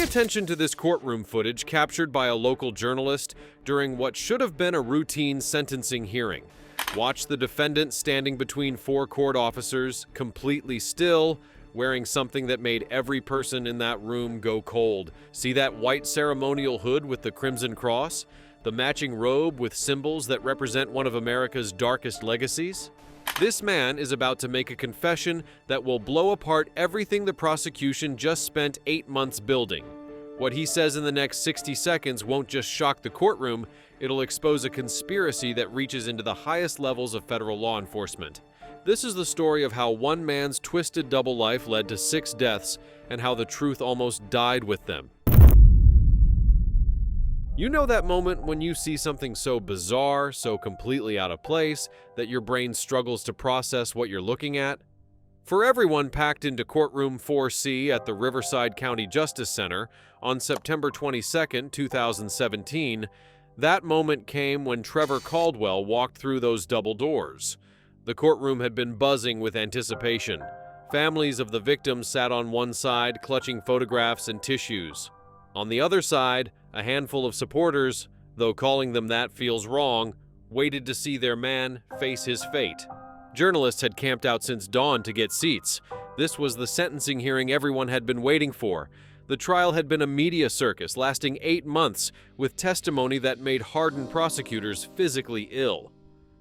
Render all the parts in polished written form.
attention to this courtroom footage captured by a local journalist during what should have been a routine sentencing hearing. Watch the defendant standing between four court officers, completely still, wearing something that made every person in that room go cold. See that white ceremonial hood with the crimson cross? The matching robe with symbols that represent one of America's darkest legacies? This man is about to make a confession that will blow apart everything the prosecution just spent 8 months building. What he says in the next 60 seconds won't just shock the courtroom, it'll expose a conspiracy that reaches into the highest levels of federal law enforcement. This is the story of how one man's twisted double life led to 6 deaths and how the truth almost died with them. You know that moment when you see something so bizarre, so completely out of place, that your brain struggles to process what you're looking at? For everyone packed into Courtroom 4C at the Riverside County Justice Center on September 22, 2017, that moment came when Trevor Caldwell walked through those double doors. The courtroom had been buzzing with anticipation. Families of the victims sat on one side, clutching photographs and tissues. On the other side, a handful of supporters, though calling them that feels wrong, waited to see their man face his fate. Journalists had camped out since dawn to get seats. This was the sentencing hearing everyone had been waiting for. The trial had been a media circus lasting 8 months, with testimony that made hardened prosecutors physically ill.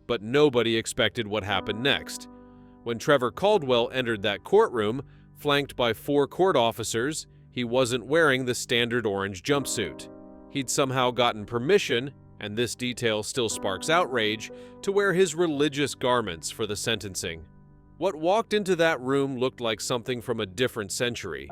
But nobody expected what happened next. When Trevor Caldwell entered that courtroom, flanked by 4 court officers, he wasn't wearing the standard orange jumpsuit. He'd somehow gotten permission, and this detail still sparks outrage, to wear his religious garments for the sentencing. What walked into that room looked like something from a different century.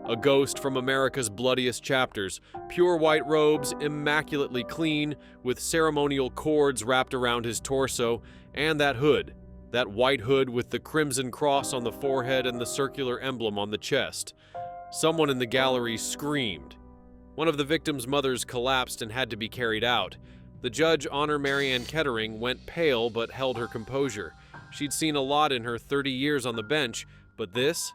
A ghost from America's bloodiest chapters, pure white robes, immaculately clean, with ceremonial cords wrapped around his torso, and that hood, that white hood with the crimson cross on the forehead and the circular emblem on the chest. Someone in the gallery screamed. One of the victim's mothers collapsed and had to be carried out. The judge, Honor Marianne Kettering, went pale but held her composure. She'd seen a lot in her 30 years on the bench, but this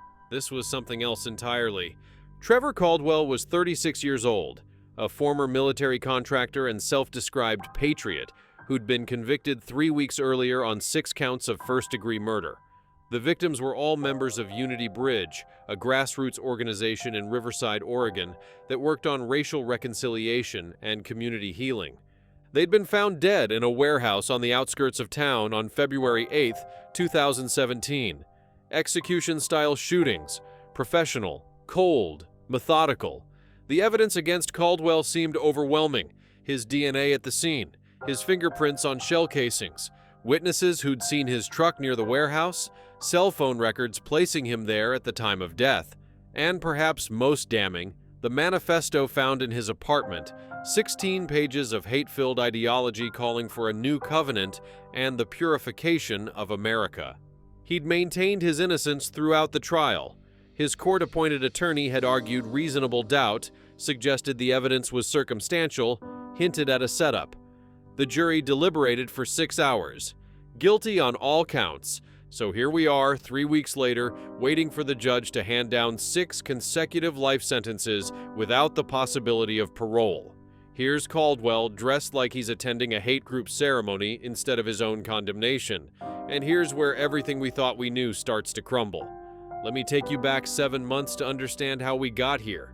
was something else entirely. Trevor Caldwell was 36 years old, a former military contractor and self-described patriot who'd been convicted 3 weeks earlier on 6 counts of first-degree murder. The victims were all members of Unity Bridge, a grassroots organization in Riverside, Oregon, that worked on racial reconciliation and community healing. They'd been found dead in a warehouse on the outskirts of town on February 8, 2017. Execution-style shootings, professional, cold, methodical. The evidence against Caldwell seemed overwhelming. His DNA at the scene, his fingerprints on shell casings, witnesses who'd seen his truck near the warehouse, cell phone records placing him there at the time of death, and perhaps most damning, the manifesto found in his apartment, 16 pages of hate-filled ideology calling for a new covenant and the purification of America. He'd maintained his innocence throughout the trial. His court-appointed attorney had argued reasonable doubt, suggested the evidence was circumstantial, hinted at a setup. The jury deliberated for 6 hours. Guilty on all counts. So here we are, 3 weeks later, waiting for the judge to hand down 6 consecutive life sentences without the possibility of parole. Here's Caldwell dressed like he's attending a hate group ceremony instead of his own condemnation. And here's where everything we thought we knew starts to crumble. Let me take you back 7 months to understand how we got here.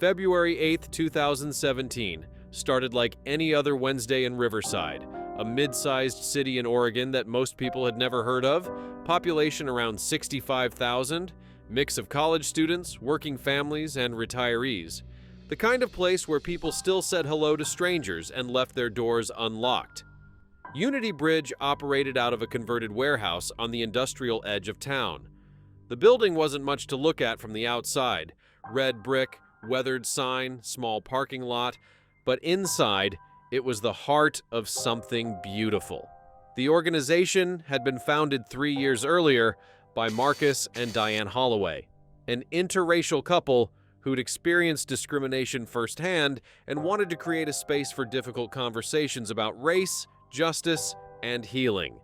February 8, 2017 started like any other Wednesday in Riverside, a mid-sized city in Oregon that most people had never heard of, population around 65,000, mix of college students, working families, and retirees. The kind of place where people still said hello to strangers and left their doors unlocked. Unity Bridge operated out of a converted warehouse on the industrial edge of town. The building wasn't much to look at from the outside. Red brick, weathered sign, small parking lot, but inside, it was the heart of something beautiful. The organization had been founded 3 years earlier by Marcus and Diane Holloway, an interracial couple who'd experienced discrimination firsthand and wanted to create a space for difficult conversations about race, justice, and healing.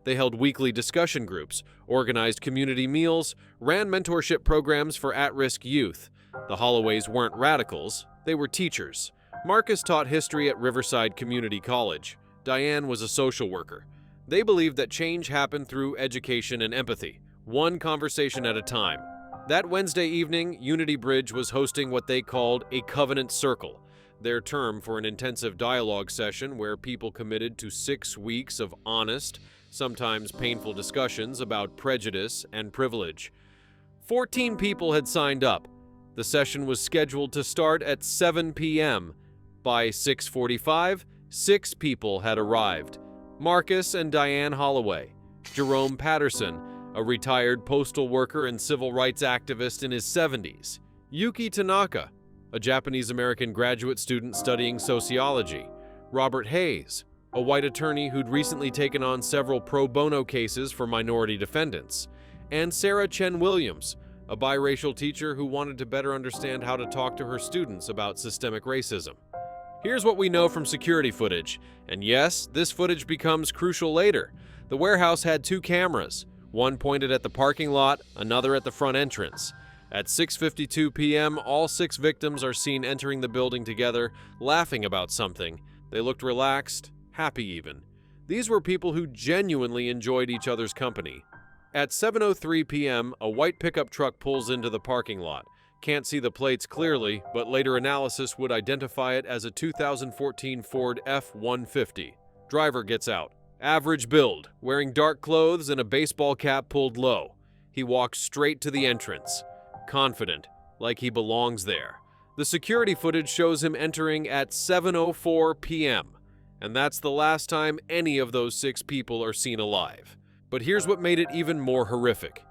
They held weekly discussion groups, organized community meals, ran mentorship programs for at-risk youth. The Holloways weren't radicals, they were teachers. Marcus taught history at Riverside Community College. Diane was a social worker. They believed that change happened through education and empathy, one conversation at a time. That Wednesday evening, Unity Bridge was hosting what they called a Covenant Circle, their term for an intensive dialogue session where people committed to 6 weeks of honest, sometimes painful discussions about prejudice and privilege. 14 people had signed up. The session was scheduled to start at 7 p.m. By 6:45, 6 people had arrived. Marcus and Diane Holloway, Jerome Patterson, a retired postal worker and civil rights activist in his 70s, Yuki Tanaka, a Japanese-American graduate student studying sociology, Robert Hayes, a white attorney who'd recently taken on several pro bono cases for minority defendants, and Sarah Chen Williams, a biracial teacher who wanted to better understand how to talk to her students about systemic racism. Here's what we know from security footage, and yes, this footage becomes crucial later. The warehouse had 2 cameras, one pointed at the parking lot, another at the front entrance. At 6:52 p.m., all 6 victims are seen entering the building together, laughing about something. They looked relaxed, happy even. These were people who genuinely enjoyed each other's company. At 7:03 p.m., a white pickup truck pulls into the parking lot. Can't see the plates clearly, but later analysis would identify it as a 2014 Ford F-150. Driver gets out. Average build, wearing dark clothes and a baseball cap pulled low. He walks straight to the entrance, confident, like he belongs there. The security footage shows him entering at 7:04 p.m., and that's the last time any of those 6 people are seen alive. But here's what made it even more horrific.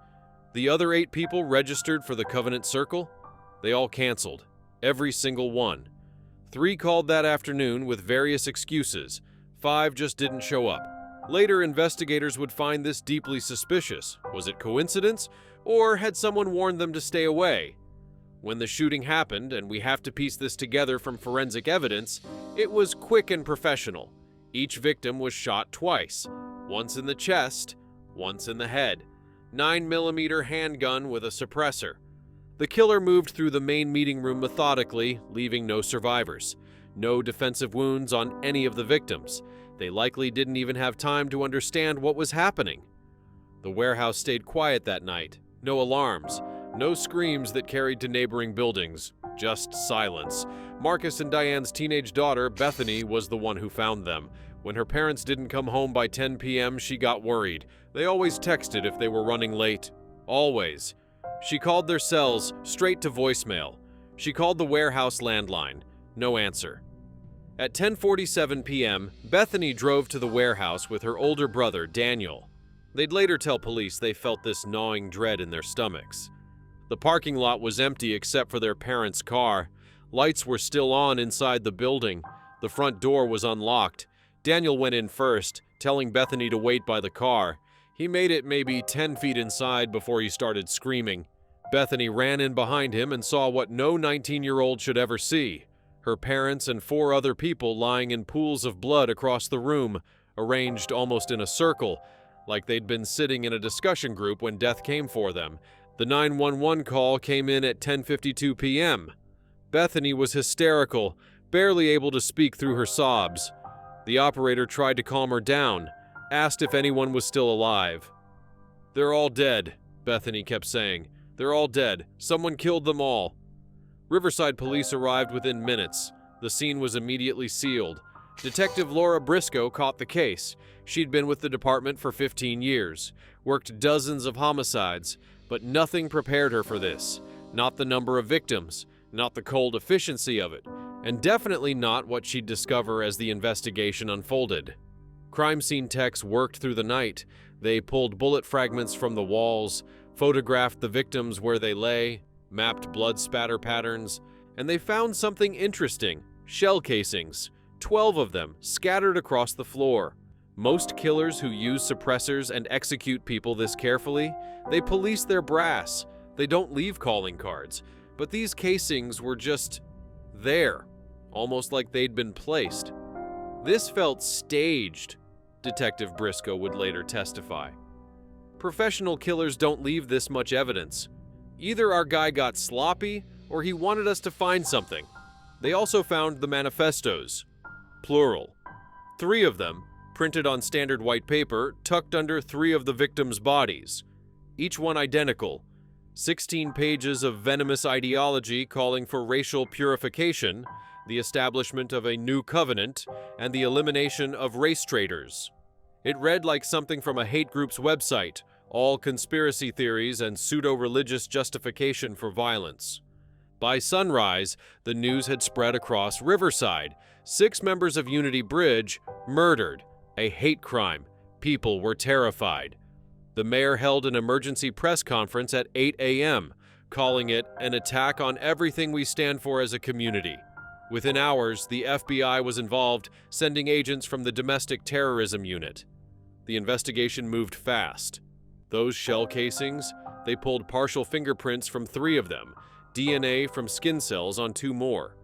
The other 8 people registered for the Covenant Circle, they all canceled, every single one. 3 called that afternoon with various excuses. 5 just didn't show up. Later, investigators would find this deeply suspicious. Was it coincidence, or had someone warned them to stay away? When the shooting happened, and we have to piece this together from forensic evidence, it was quick and professional. Each victim was shot twice, once in the chest, once in the head. 9mm handgun with a suppressor. The killer moved through the main meeting room methodically, leaving no survivors. No defensive wounds on any of the victims. They likely didn't even have time to understand what was happening. The warehouse stayed quiet that night. No alarms, no screams that carried to neighboring buildings, just silence. Marcus and Diane's teenage daughter, Bethany, was the one who found them. When her parents didn't come home by 10 p.m., she got worried. They always texted if they were running late. Always. She called their cells straight to voicemail. She called the warehouse landline. No answer. At 10:47 p.m., Bethany drove to the warehouse with her older brother, Daniel. They'd later tell police they felt this gnawing dread in their stomachs. The parking lot was empty except for their parents' car. Lights were still on inside the building. The front door was unlocked. Daniel went in first, telling Bethany to wait by the car. He made it maybe 10 feet inside before he started screaming. Bethany ran in behind him and saw what no 19-year-old should ever see. Her parents and 4 other people lying in pools of blood across the room, arranged almost in a circle, like they'd been sitting in a discussion group when death came for them. The 911 call came in at 10:52 p.m. Bethany was hysterical, barely able to speak through her sobs. The operator tried to calm her down, asked if anyone was still alive. "They're all dead," Bethany kept saying. "They're all dead. Someone killed them all." Riverside police arrived within minutes. The scene was immediately sealed. Detective Laura Briscoe caught the case. She'd been with the department for 15 years, worked dozens of homicides, but nothing prepared her for this. Not the number of victims, not the cold efficiency of it, and definitely not what she'd discover as the investigation unfolded. Crime scene techs worked through the night. They pulled bullet fragments from the walls, photographed the victims where they lay, mapped blood spatter patterns, and they found something interesting: shell casings, 12 of them scattered across the floor. Most killers who use suppressors and execute people this carefully, they police their brass. They don't leave calling cards, but these casings were just there, almost like they'd been placed. This felt staged, Detective Briscoe would later testify. Professional killers don't leave this much evidence. Either our guy got sloppy, or he wanted us to find something. They also found the manifestos, plural. 3 of them, printed on standard white paper, tucked under 3 of the victims' bodies. Each one identical. 16 pages of venomous ideology calling for racial purification, the establishment of a new covenant, and the elimination of race traitors. It read like something from a hate group's website, all conspiracy theories and pseudo-religious justification for violence. By sunrise, the news had spread across Riverside. 6 members of Unity Bridge murdered, a hate crime. People were terrified. The mayor held an emergency press conference at 8 a.m., calling it an attack on everything we stand for as a community. Within hours, the FBI was involved, sending agents from the Domestic Terrorism Unit. The investigation moved fast. Those shell casings, they pulled partial fingerprints from 3 of them, DNA from skin cells on 2 more.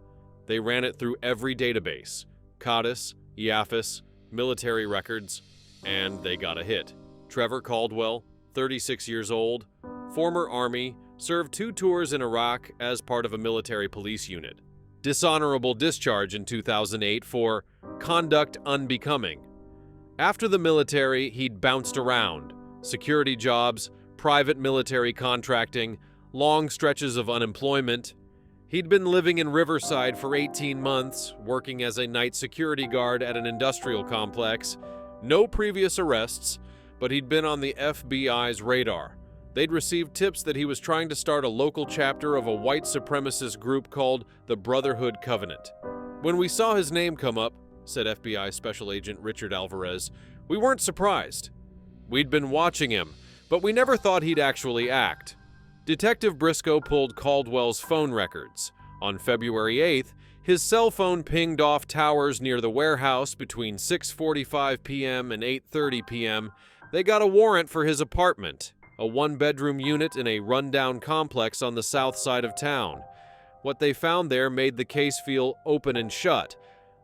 They ran it through every database, CODIS, IAFIS, military records, and they got a hit. Trevor Caldwell, 36 years old, former Army, served 2 tours in Iraq as part of a military police unit. Dishonorable discharge in 2008 for conduct unbecoming. After the military, he'd bounced around. Security jobs, private military contracting, long stretches of unemployment. He'd been living in Riverside for 18 months, working as a night security guard at an industrial complex. No previous arrests, but he'd been on the FBI's radar. They'd received tips that he was trying to start a local chapter of a white supremacist group called the Brotherhood Covenant. When we saw his name come up, said FBI Special Agent Richard Alvarez, we weren't surprised. We'd been watching him, but we never thought he'd actually act. Detective Briscoe pulled Caldwell's phone records. On February 8th, his cell phone pinged off towers near the warehouse between 6:45 p.m. and 8:30 p.m. They got a warrant for his apartment, a 1-bedroom unit in a rundown complex on the south side of town. What they found there made the case feel open and shut.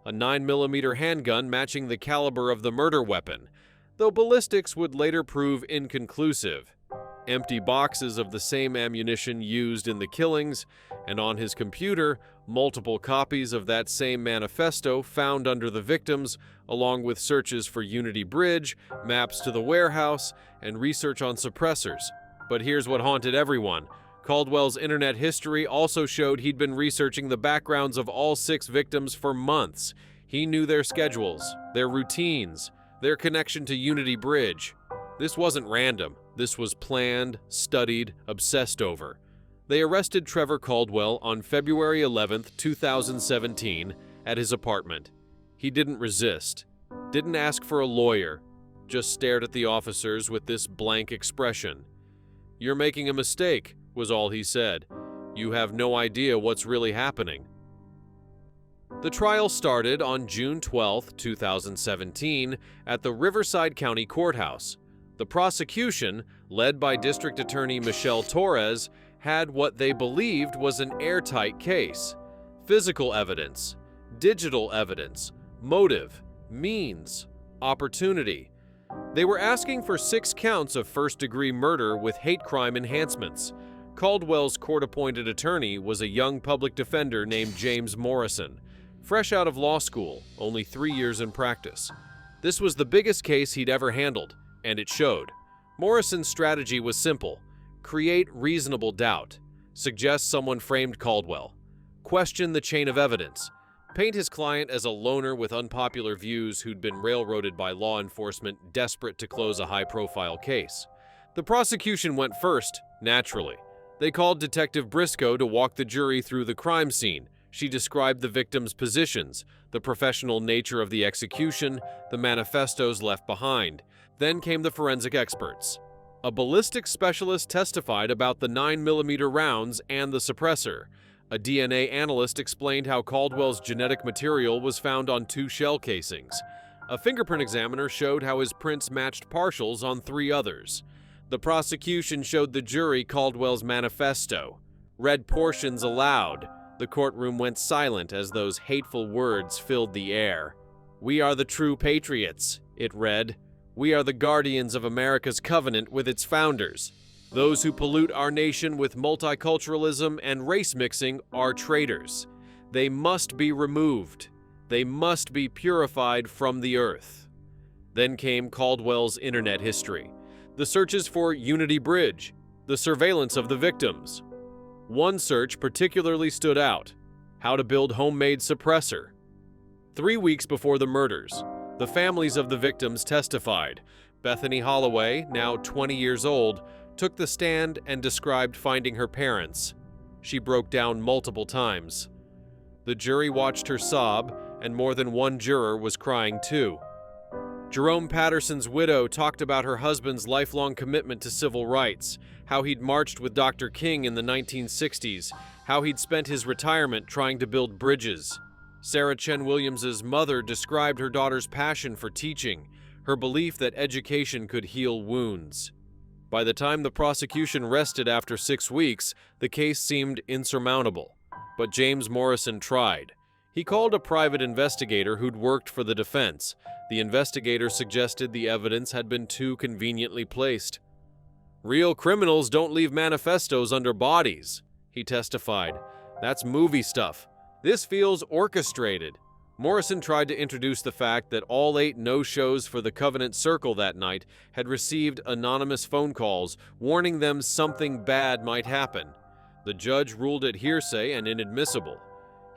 A 9mm handgun matching the caliber of the murder weapon, though ballistics would later prove inconclusive. Empty boxes of the same ammunition used in the killings, and on his computer, multiple copies of that same manifesto found under the victims, along with searches for Unity Bridge, maps to the warehouse, and research on suppressors. But here's what haunted everyone. Caldwell's internet history also showed he'd been researching the backgrounds of all 6 victims for months. He knew their schedules, their routines, their connection to Unity Bridge. This wasn't random. This was planned, studied, obsessed over. They arrested Trevor Caldwell on February 11, 2017, at his apartment. He didn't resist, didn't ask for a lawyer, just stared at the officers with this blank expression. "You're making a mistake," was all he said. "You have no idea what's really happening." The trial started on June 12, 2017, at the Riverside County Courthouse. The prosecution, led by District Attorney Michelle Torres, had what they believed was an airtight case. Physical evidence, digital evidence, motive, means, opportunity. They were asking for 6 counts of first-degree murder with hate crime enhancements. Caldwell's court-appointed attorney was a young public defender named James Morrison, fresh out of law school, only 3 years in practice. This was the biggest case he'd ever handled, and it showed. Morrison's strategy was simple: create reasonable doubt, suggest someone framed Caldwell, question the chain of evidence, paint his client as a loner with unpopular views who'd been railroaded by law enforcement desperate to close a high-profile case. The prosecution went first, naturally. They called Detective Briscoe to walk the jury through the crime scene. She described the victims' positions, the professional nature of the execution, the manifestos left behind. Then came the forensic experts. A ballistics specialist testified about the 9mm rounds and the suppressor. A DNA analyst explained how Caldwell's genetic material was found on 2 shell casings. A fingerprint examiner showed how his prints matched partials on 3 others. The prosecution showed the jury Caldwell's manifesto, read portions aloud. The courtroom went silent as those hateful words filled the air. "We are the true patriots," it read. "We are the guardians of America's covenant with its founders. Those who pollute our nation with multiculturalism and race mixing are traitors. They must be removed. They must be purified from the earth." Then came Caldwell's internet history. The searches for Unity Bridge, the surveillance of the victims. One search particularly stood out: how to build homemade suppressor. 3 weeks before the murders, the families of the victims testified. Bethany Holloway, now 20 years old, took the stand and described finding her parents. She broke down multiple times. The jury watched her sob, and more than one juror was crying too. Jerome Patterson's widow talked about her husband's lifelong commitment to civil rights, how he'd marched with Dr. King in the 1960s, how he'd spent his retirement trying to build bridges. Sarah Chen Williams's mother described her daughter's passion for teaching, her belief that education could heal wounds. By the time the prosecution rested after 6 weeks, the case seemed insurmountable. But James Morrison tried. He called a private investigator who'd worked for the defense. The investigator suggested the evidence had been too conveniently placed. "Real criminals don't leave manifestos under bodies," he testified. "That's movie stuff. This feels orchestrated." Morrison tried to introduce the fact that all 8 no-shows for the Covenant Circle that night had received anonymous phone calls warning them something bad might happen. The judge ruled it hearsay and inadmissible.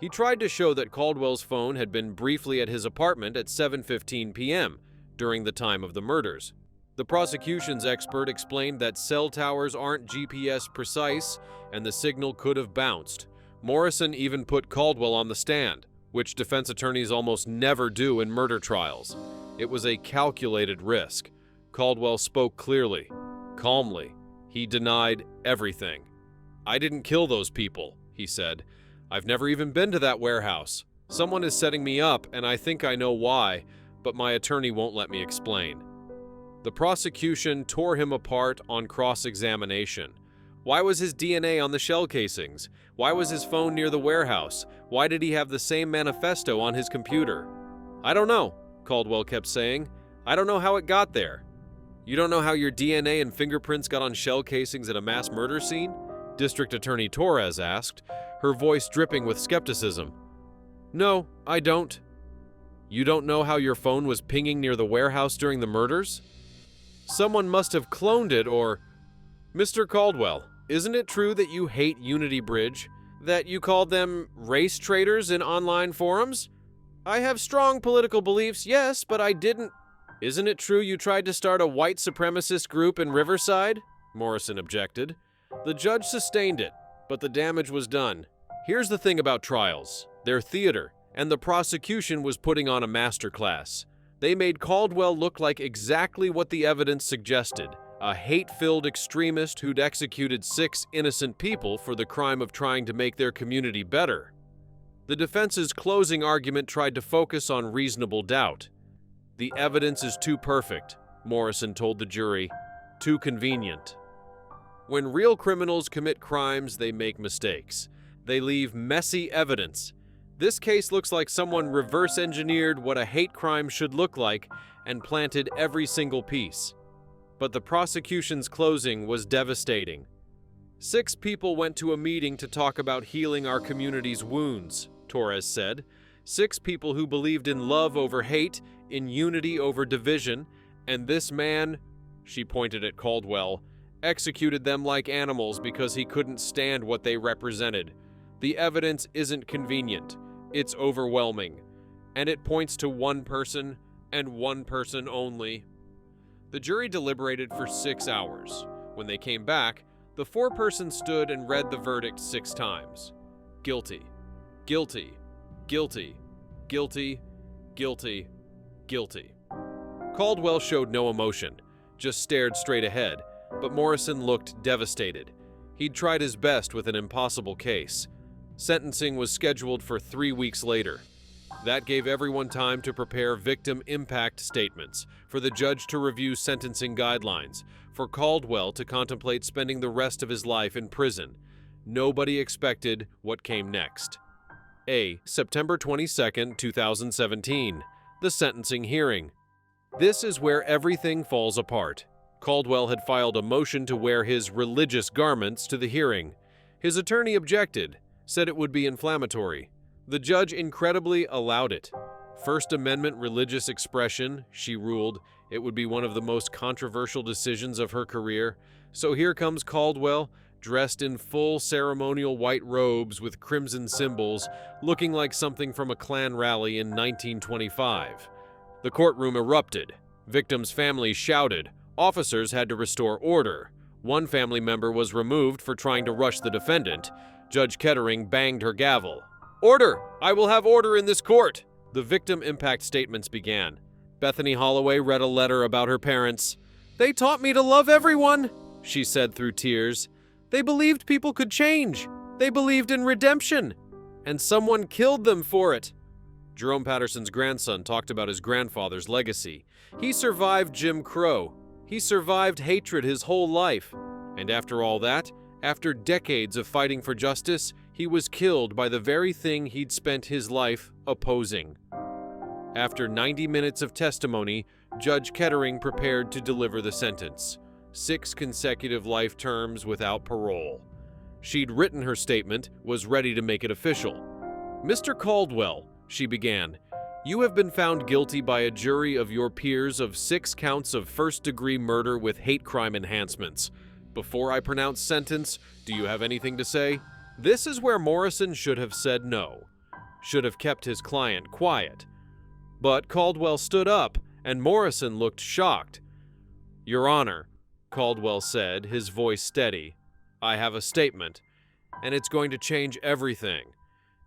He tried to show that Caldwell's phone had been briefly at his apartment at 7:15 p.m. during the time of the murders. The prosecution's expert explained that cell towers aren't GPS precise and the signal could have bounced. Morrison even put Caldwell on the stand, which defense attorneys almost never do in murder trials. It was a calculated risk. Caldwell spoke clearly, calmly. He denied everything. "I didn't kill those people," he said. "I've never even been to that warehouse. Someone is setting me up, and I think I know why, but my attorney won't let me explain." The prosecution tore him apart on cross-examination. Why was his DNA on the shell casings? Why was his phone near the warehouse? Why did he have the same manifesto on his computer? "I don't know," Caldwell kept saying. "I don't know how it got there." "You don't know how your DNA and fingerprints got on shell casings at a mass murder scene?" District Attorney Torres asked, her voice dripping with skepticism. "No, I don't." "You don't know how your phone was pinging near the warehouse during the murders?" "Someone must have cloned it or—" "Mr. Caldwell, isn't it true that you hate Unity Bridge? That you called them race traitors in online forums?" "I have strong political beliefs, yes, but I didn't—" "Isn't it true you tried to start a white supremacist group in Riverside?" Morrison objected. The judge sustained it, but the damage was done. Here's the thing about trials. They're theater, and the prosecution was putting on a masterclass. They made Caldwell look like exactly what the evidence suggested, a hate-filled extremist who'd executed 6 innocent people for the crime of trying to make their community better. The defense's closing argument tried to focus on reasonable doubt. "The evidence is too perfect," Morrison told the jury. "Too convenient." When real criminals commit crimes, they make mistakes. They leave messy evidence. This case looks like someone reverse-engineered what a hate crime should look like and planted every single piece. But the prosecution's closing was devastating. 6 people went to a meeting to talk about healing our community's wounds, Torres said. 6 people who believed in love over hate, in unity over division, and this man, she pointed at Caldwell, executed them like animals because he couldn't stand what they represented. The evidence isn't convenient. It's overwhelming. And it points to one person, and one person only. The jury deliberated for 6 hours. When they came back, the foreperson stood and read the verdict 6 times. Guilty. Guilty. Guilty. Guilty. Guilty. Guilty. Caldwell showed no emotion, just stared straight ahead. But Morrison looked devastated. He'd tried his best with an impossible case. Sentencing was scheduled for 3 weeks later. That gave everyone time to prepare victim impact statements, for the judge to review sentencing guidelines, for Caldwell to contemplate spending the rest of his life in prison. Nobody expected what came next. September 22, 2017. The sentencing hearing. This is where everything falls apart. Caldwell had filed a motion to wear his religious garments to the hearing. His attorney objected, said it would be inflammatory. The judge incredibly allowed it. First Amendment religious expression, she ruled, it would be one of the most controversial decisions of her career. So here comes Caldwell, dressed in full ceremonial white robes with crimson symbols, looking like something from a Klan rally in 1925. The courtroom erupted. Victims' families shouted. Officers had to restore order. One family member was removed for trying to rush the defendant. Judge Kettering banged her gavel. "Order! I will have order in this court!" The victim impact statements began. Bethany Holloway read a letter about her parents. "They taught me to love everyone," she said through tears. "They believed people could change. They believed in redemption. And someone killed them for it." Jerome Patterson's grandson talked about his grandfather's legacy. He survived Jim Crow. He survived hatred his whole life. And after all that, after decades of fighting for justice, he was killed by the very thing he'd spent his life opposing. After 90 minutes of testimony, Judge Kettering prepared to deliver the sentence. 6 consecutive life terms without parole. She'd written her statement, was ready to make it official. "Mr. Caldwell," she began, "you have been found guilty by a jury of your peers of 6 counts of first-degree murder with hate crime enhancements. Before I pronounce sentence, do you have anything to say?" This is where Morrison should have said no, should have kept his client quiet. But Caldwell stood up, and Morrison looked shocked. "Your Honor," Caldwell said, his voice steady, "I have a statement, and it's going to change everything."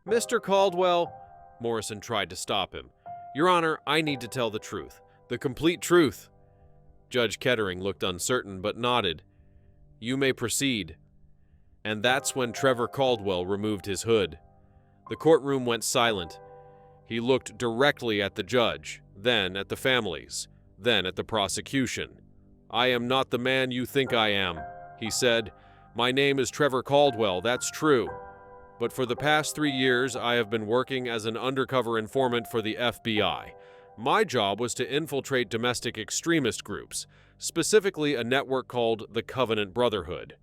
"Mr. Caldwell," Morrison tried to stop him. "Your Honor, I need to tell the truth, the complete truth." Judge Kettering looked uncertain but nodded. "You may proceed." And that's when Trevor Caldwell removed his hood. The courtroom went silent. He looked directly at the judge, then at the families, then at the prosecution. "I am not the man you think I am," he said. "My name is Trevor Caldwell, that's true. But for the past 3 years, I have been working as an undercover informant for the FBI. My job was to infiltrate domestic extremist groups, specifically a network called the Covenant Brotherhood.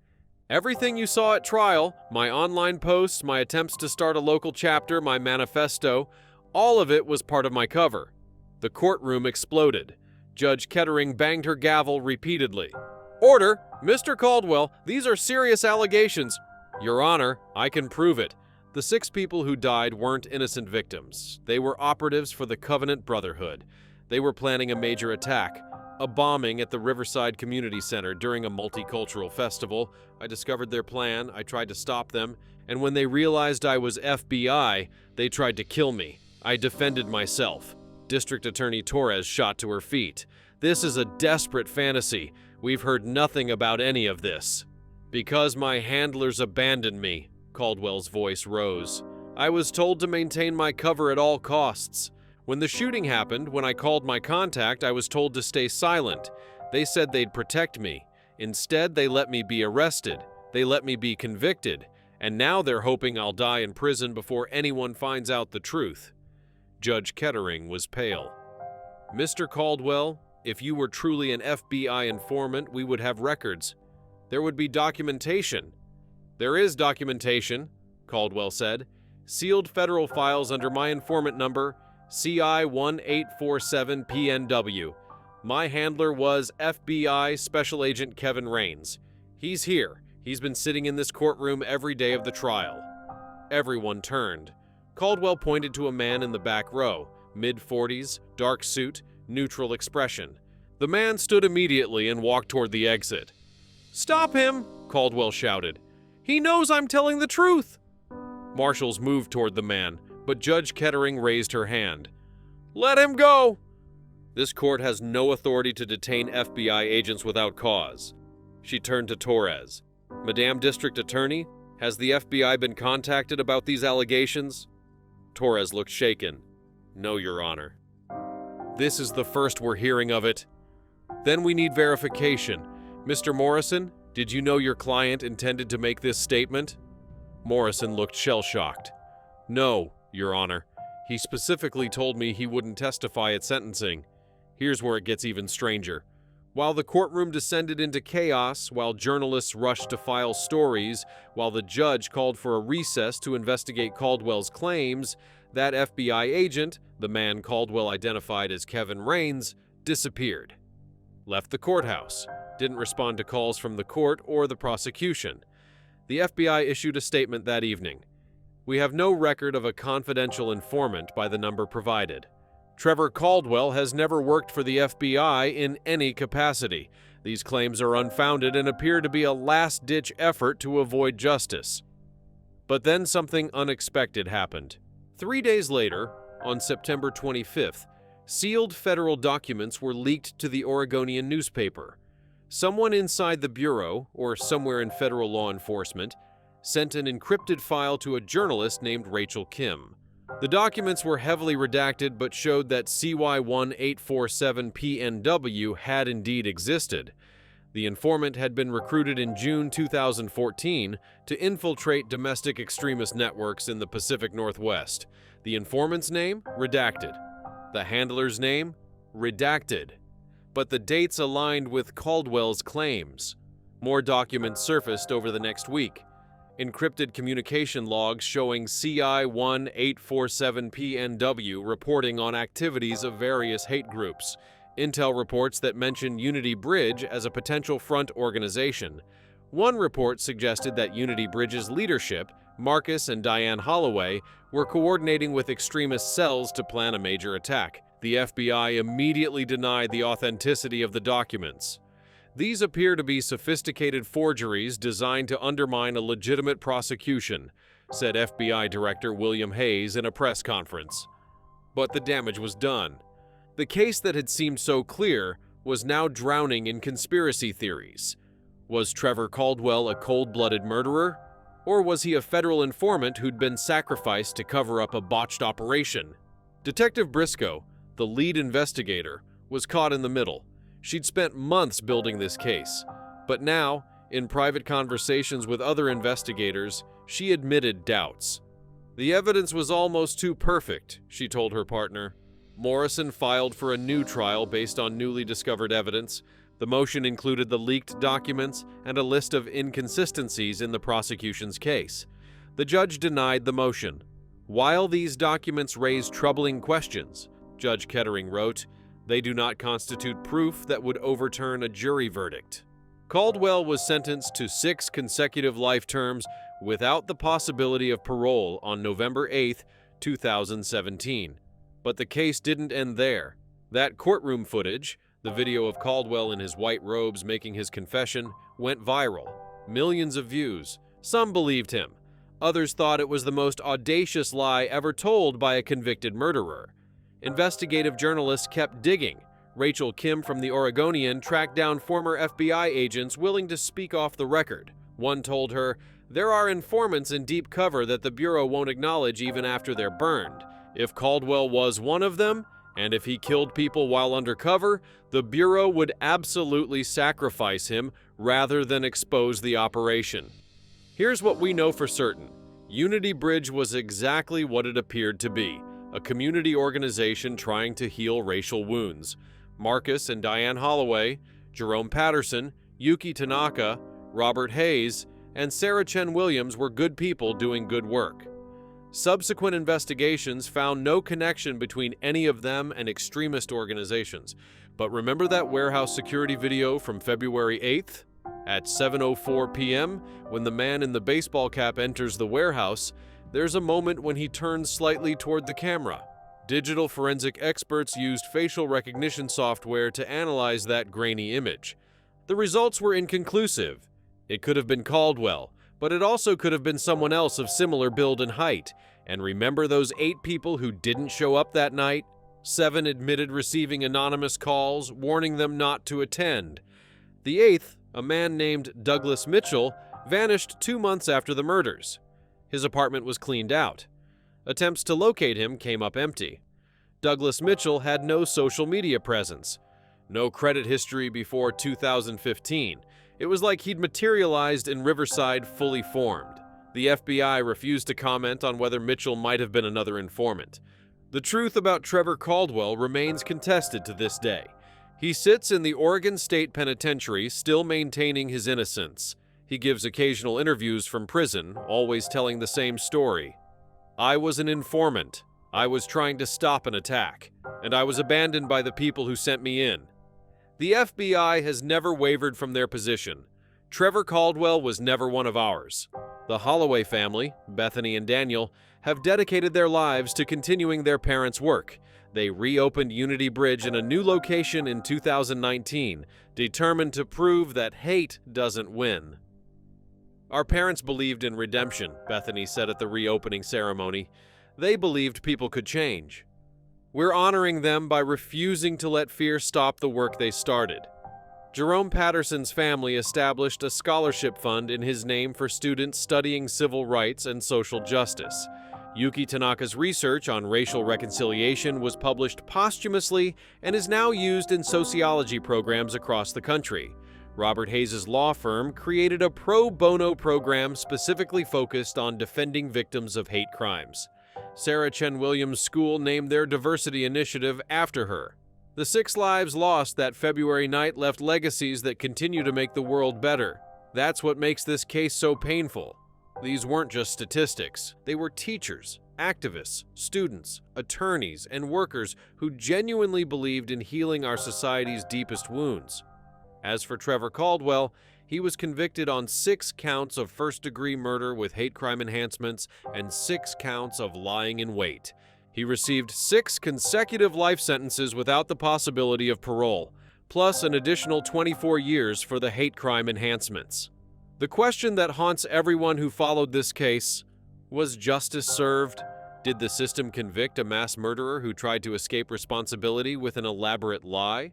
Everything you saw at trial, my online posts, my attempts to start a local chapter, my manifesto, all of it was part of my cover." The courtroom exploded. Judge Kettering banged her gavel repeatedly. "Order! Mr. Caldwell, these are serious allegations." "Your Honor, I can prove it. The 6 people who died weren't innocent victims. They were operatives for the Covenant Brotherhood. They were planning a major attack, a bombing at the Riverside Community Center during a multicultural festival. I discovered their plan, I tried to stop them, and when they realized I was FBI, they tried to kill me. I defended myself." District Attorney Torres shot to her feet. "This is a desperate fantasy. We've heard nothing about any of this." "Because my handlers abandoned me," Caldwell's voice rose. "I was told to maintain my cover at all costs. When the shooting happened, when I called my contact, I was told to stay silent. They said they'd protect me. Instead, they let me be arrested. They let me be convicted. And now they're hoping I'll die in prison before anyone finds out the truth." Judge Kettering was pale. "Mr. Caldwell, if you were truly an FBI informant, we would have records. There would be documentation." "There is documentation," Caldwell said. "Sealed federal files under my informant number, CI-1847-PNW. My handler was FBI Special Agent Kevin Raines. He's here. He's been sitting in this courtroom every day of the trial." Everyone turned. Caldwell pointed to a man in the back row, mid-40s, dark suit, neutral expression. The man stood immediately and walked toward the exit. "Stop him!" Caldwell shouted. "He knows I'm telling the truth!" Marshals moved toward the man, but Judge Kettering raised her hand. "Let him go!" "This court has no authority to detain FBI agents without cause." She turned to Torres. "Madame District Attorney, has the FBI been contacted about these allegations?" Torres looked shaken. "No, Your Honor." "This is the first we're hearing of it." "Then we need verification. Mr. Morrison, did you know your client intended to make this statement?" Morrison looked shell-shocked. "No, Your Honor. He specifically told me he wouldn't testify at sentencing. Here's where it gets even stranger. While the courtroom descended into chaos, while journalists rushed to file stories, while the judge called for a recess to investigate Caldwell's claims, that FBI agent, the man Caldwell identified as Kevin Raines, disappeared. Left the courthouse, didn't respond to calls from the court or the prosecution. The FBI issued a statement that evening. We have no record of a confidential informant by the number provided. Trevor Caldwell has never worked for the FBI in any capacity. These claims are unfounded and appear to be a last-ditch effort to avoid justice. But then something unexpected happened. 3 days later, on September 25th, sealed federal documents were leaked to the Oregonian newspaper. Someone inside the bureau, or somewhere in federal law enforcement, sent an encrypted file to a journalist named Rachel Kim. The documents were heavily redacted but showed that CY-1847PNW had indeed existed. The informant had been recruited in June 2014 to infiltrate domestic extremist networks in the Pacific Northwest. The informant's name? Redacted. The handler's name? Redacted. But the dates aligned with Caldwell's claims. More documents surfaced over the next week. Encrypted communication logs showing CI-1847PNW reporting on activities of various hate groups. Intel reports that mention Unity Bridge as a potential front organization. One report suggested that Unity Bridge's leadership, Marcus and Diane Holloway, were coordinating with extremist cells to plan a major attack. The FBI immediately denied the authenticity of the documents. These appear to be sophisticated forgeries designed to undermine a legitimate prosecution, said FBI Director William Hayes in a press conference. But the damage was done. The case that had seemed so clear was now drowning in conspiracy theories. Was Trevor Caldwell a cold-blooded murderer? Or was he a federal informant who'd been sacrificed to cover up a botched operation? Detective Briscoe, the lead investigator, was caught in the middle. She'd spent months building this case, but now, in private conversations with other investigators, she admitted doubts. The evidence was almost too perfect, she told her partner. Morrison filed for a new trial based on newly discovered evidence. The motion included the leaked documents and a list of inconsistencies in the prosecution's case. The judge denied the motion. While these documents raise troubling questions, Judge Kettering wrote, they do not constitute proof that would overturn a jury verdict. Caldwell was sentenced to 6 consecutive life terms without the possibility of parole on November 8, 2017. But the case didn't end there. That courtroom footage, the video of Caldwell in his white robes making his confession, went viral. Millions of views. Some believed him. Others thought it was the most audacious lie ever told by a convicted murderer. Investigative journalists kept digging. Rachel Kim from the Oregonian tracked down former FBI agents willing to speak off the record. One told her, "There are informants in deep cover that the Bureau won't acknowledge even after they're burned. If Caldwell was one of them, and if he killed people while undercover, the Bureau would absolutely sacrifice him rather than expose the operation." Here's what we know for certain. Unity Bridge was exactly what it appeared to be. A community organization trying to heal racial wounds. Marcus and Diane Holloway, Jerome Patterson, Yuki Tanaka, Robert Hayes, and Sarah Chen Williams were good people doing good work. Subsequent investigations found no connection between any of them and extremist organizations. But remember that warehouse security video from February 8th? At 7:04 p.m., when the man in the baseball cap enters the warehouse, there's a moment when he turns slightly toward the camera. Digital forensic experts used facial recognition software to analyze that grainy image. The results were inconclusive. It could have been Caldwell, but it also could have been someone else of similar build and height. And remember those 8 people who didn't show up that night? 7 admitted receiving anonymous calls, warning them not to attend. The 8th, a man named Douglas Mitchell, vanished 2 months after the murders. His apartment was cleaned out. Attempts to locate him came up empty. Douglas Mitchell had no social media presence. No credit history before 2015. It was like he'd materialized in Riverside fully formed. The FBI refused to comment on whether Mitchell might have been another informant. The truth about Trevor Caldwell remains contested to this day. He sits in the Oregon State Penitentiary, still maintaining his innocence. He gives occasional interviews from prison, always telling the same story. "I was an informant. I was trying to stop an attack, and I was abandoned by the people who sent me in." The FBI has never wavered from their position. Trevor Caldwell was never one of ours. The Holloway family, Bethany and Daniel, have dedicated their lives to continuing their parents' work. They reopened Unity Bridge in a new location in 2019, determined to prove that hate doesn't win. "Our parents believed in redemption," Bethany said at the reopening ceremony. "They believed people could change. We're honoring them by refusing to let fear stop the work they started." Jerome Patterson's family established a scholarship fund in his name for students studying civil rights and social justice. Yuki Tanaka's research on racial reconciliation was published posthumously and is now used in sociology programs across the country. Robert Hayes' law firm created a pro bono program specifically focused on defending victims of hate crimes. Sarah Chen Williams School named their diversity initiative after her. The 6 lives lost that February night left legacies that continue to make the world better. That's what makes this case so painful. These weren't just statistics. They were teachers, activists, students, attorneys, and workers who genuinely believed in healing our society's deepest wounds. As for Trevor Caldwell, he was convicted on 6 counts of first-degree murder with hate crime enhancements and 6 counts of lying in wait. He received 6 consecutive life sentences without the possibility of parole, plus an additional 24 years for the hate crime enhancements. The question that haunts everyone who followed this case: was justice served? Did the system convict a mass murderer who tried to escape responsibility with an elaborate lie?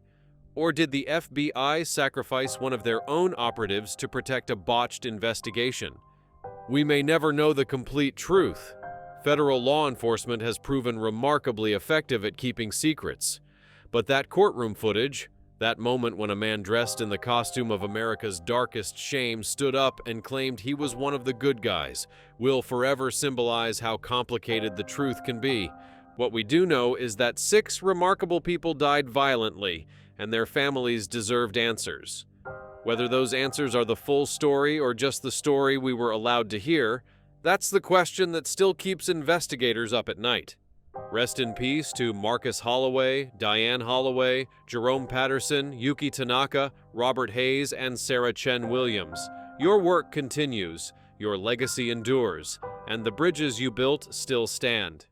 Or did the FBI sacrifice one of their own operatives to protect a botched investigation? We may never know the complete truth. Federal law enforcement has proven remarkably effective at keeping secrets. But that courtroom footage, that moment when a man dressed in the costume of America's darkest shame stood up and claimed he was one of the good guys, will forever symbolize how complicated the truth can be. What we do know is that 6 remarkable people died violently, and their families deserved answers. Whether those answers are the full story or just the story we were allowed to hear, that's the question that still keeps investigators up at night. Rest in peace to Marcus Holloway, Diane Holloway, Jerome Patterson, Yuki Tanaka, Robert Hayes, and Sarah Chen Williams. Your work continues, your legacy endures, and the bridges you built still stand.